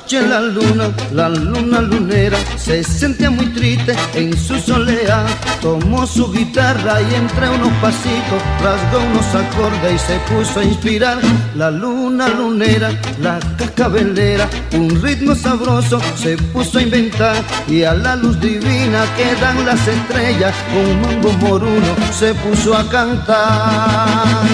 Anoche la luna lunera se sentía muy triste en su soleá. Tomó su guitarra y entre unos pasitos rasgó unos acordes y se puso a inspirar. La luna lunera, la cascabelera, un ritmo sabroso se puso a inventar. Y a la luz divina que dan las estrellas, con mambo moruno se puso a cantar.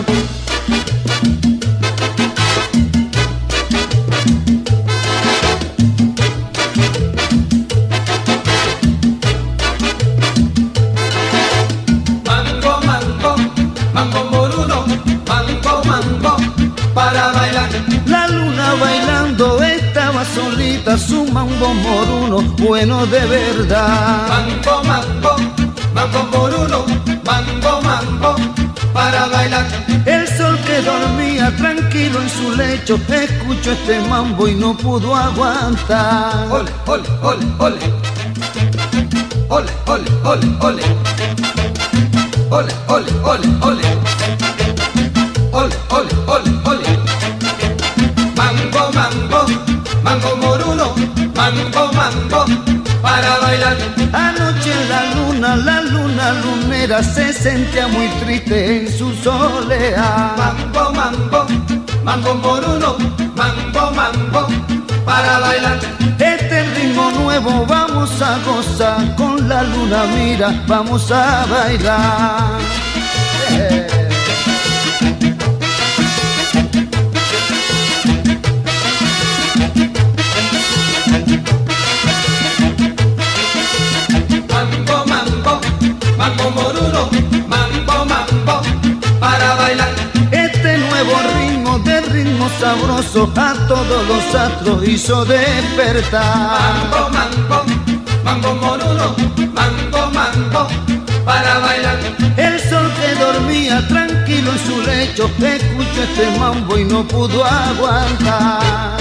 Mambo moruno, mambo, para bailar. La luna bailando estaba solita, su mambo moruno, bueno de verdad. Mambo moruno, mambo, para bailar. El sol que dormía tranquilo en su lecho, escuchó este mambo y no pudo aguantar. Ole, ole, ole, ole. Ole, ole, ole, ole. Ole, ole, ole, ole. Ole, ole, ole, ole. Mambo moruno, mambo, para bailar. Anoche la luna lunera se sentía muy triste en su soleá. Mambo moruno, mambo, para bailar. Este ritmo nuevo vamos a gozar, con la luna mira vamos a bailar. Mambo moruno, mambo, para bailar. Este nuevo ritmo de ritmo sabroso a todos los astros hizo despertar. Mambo moruno, mambo, para bailar. El sol que dormía tranquilo en su lecho escuchó este mambo y no pudo aguantar.